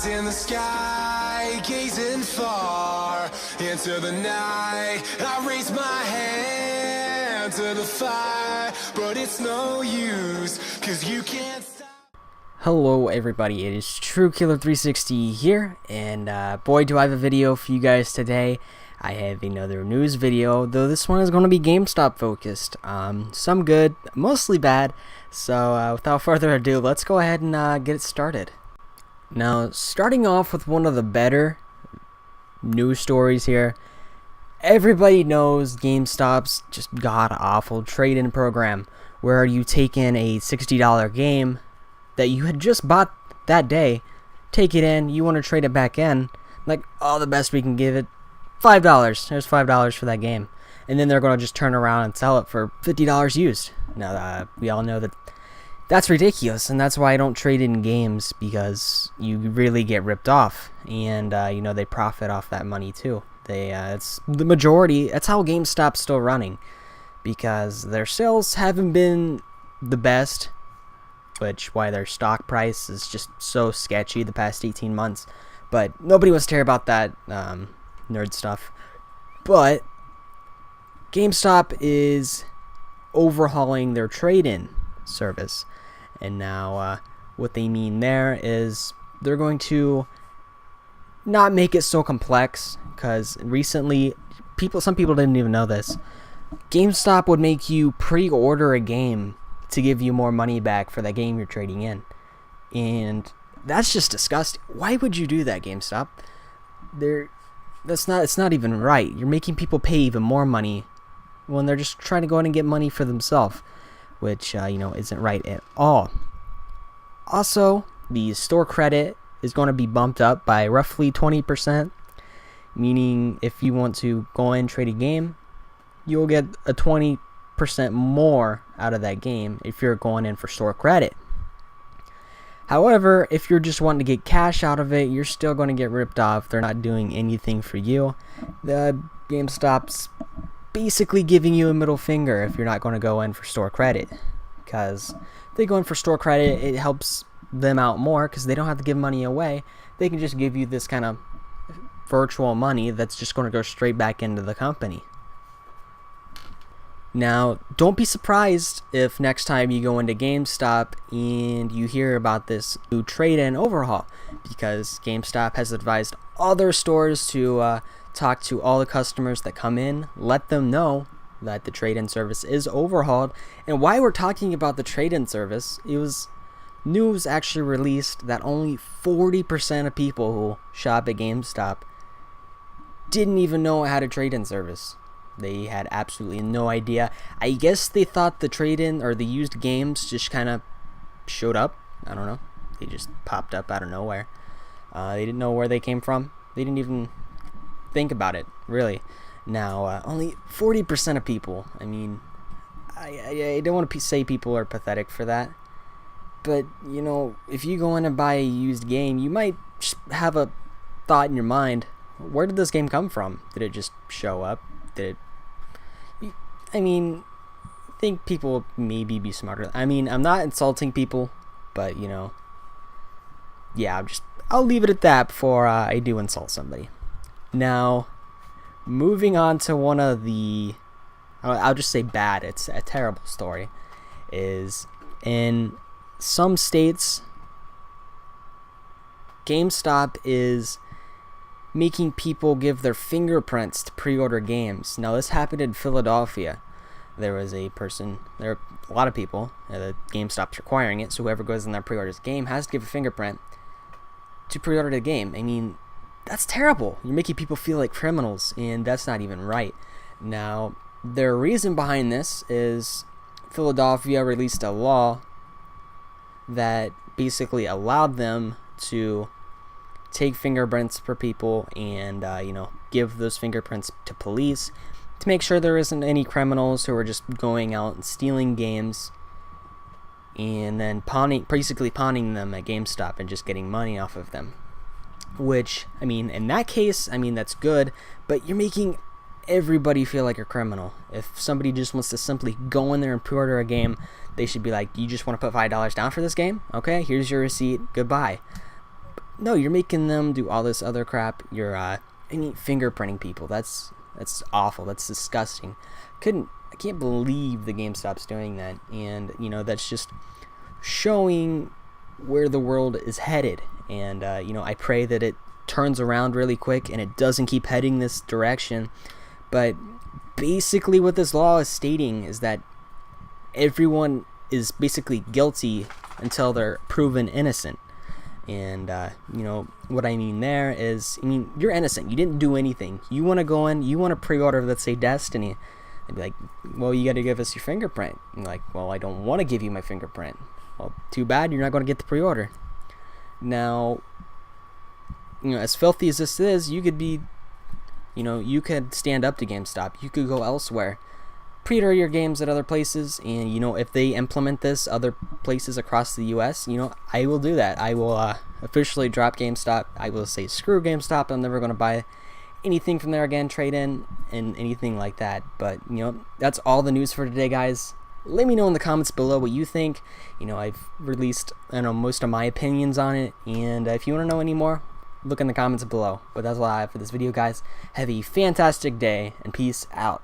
Eyes in the sky, gazing far into the night. I raise my hand to the fire, but it's no use, 'cause you can't stop. Hello everybody, it is TrueKiller360 here, and boy do I have a video for you guys today. I have another news video, though this one is going to be GameStop focused. Some good, mostly bad, so without further ado, let's go ahead and get it started. Now, starting off with one of the better news stories here. Everybody knows GameStop's just god-awful trade-in program, where you take in a $60 game that you had just bought that day, take it in, you want to trade it back in, like, oh, the best we can give it, $5. There's $5 for that game. And then they're going to just turn around and sell it for $50 used. Now, we all know that that's ridiculous, and that's why I don't trade in games, because you really get ripped off, and they profit off that money too. It's the majority. That's how GameStop's still running, because their sales haven't been the best, which why their stock price is just so sketchy the past 18 months. But nobody wants to hear about that nerd stuff. But GameStop is overhauling their trade-in service, and now what they mean there is they're going to not make it so complex, because recently some people didn't even know this. GameStop would make you pre-order a game to give you more money back for that game you're trading in, and that's just disgusting. Why would you do that, GameStop? It's not even right. You're making people pay even more money when they're just trying to go in and get money for themselves, which isn't right at all. Also, the store credit is going to be bumped up by roughly 20%, meaning if you want to go in and trade a game, you'll get a 20% more out of that game if you're going in for store credit. However, if you're just wanting to get cash out of it, you're still going to get ripped off. They're not doing anything for you. The GameStop's basically giving you a middle finger if you're not going to go in for store credit, because if they go in for store credit, it helps them out more, because they don't have to give money away. They can just give you this kind of virtual money that's just going to go straight back into the company. Now, don't be surprised if next time you go into GameStop and you hear about this new trade-in overhaul, because GameStop has advised all their stores to talk to all the customers that come in, let them know that the trade-in service is overhauled. And why we're talking about the trade-in service, it was news actually released that only 40% of people who shop at GameStop didn't even know it had a trade-in service. They had absolutely no idea. I guess they thought the trade-in or the used games just kind of showed up. I don't know. They just popped up out of nowhere. They didn't know where they came from. They didn't even think about it, really. Now, only 40% of people. I mean, I don't want to say people are pathetic for that. But, if you go in and buy a used game, you might just have a thought in your mind, where did this game come from? Did it just show up? I think people will maybe be smarter. I'm not insulting people, but, yeah, I'll leave it at that before I do insult somebody. Now, moving on to one of the, I'll just say bad, it's a terrible story, is in some states, GameStop is making people give their fingerprints to pre-order games. Now, this happened in Philadelphia. There was a lot of people, the GameStop's requiring it, so whoever goes in there pre-orders a game has to give a fingerprint to pre-order the game. That's terrible. You're making people feel like criminals, and that's not even right. Now, their reason behind this is Philadelphia released a law that basically allowed them to take fingerprints for people and give those fingerprints to police to make sure there isn't any criminals who are just going out and stealing games and then basically pawning them at GameStop and just getting money off of them. Which, in that case, that's good, but you're making everybody feel like a criminal. If somebody just wants to simply go in there and pre-order a game, they should be like, you just want to put $5 down for this game? Okay, here's your receipt, goodbye. no, you're making them do all this other crap. You're fingerprinting people. That's awful. That's disgusting. I can't believe the GameStop's doing that. And that's just showing where the world is headed. And I pray that it turns around really quick and it doesn't keep heading this direction. But basically what this law is stating is that everyone is basically guilty until they're proven innocent. And what I mean there is, you're innocent. You didn't do anything. You want to go in, you want to pre-order, let's say, Destiny. They'd be like, well, you got to give us your fingerprint. And you're like, well, I don't want to give you my fingerprint. Well, too bad, you're not going to get the pre-order. Now, as filthy as this is, you could be, you could stand up to GameStop. You could go elsewhere, pre-order your games at other places, and if they implement this other places across the US, I will do that. I will officially drop GameStop. I will say screw GameStop. I'm never going to buy anything from there again, trade in and anything like that. But that's all the news for today, guys. Let me know in the comments below what you think. I've released most of my opinions on it, and if you want to know any more, look in the comments below. But that's all I have for this video, guys. Have a fantastic day, and peace out.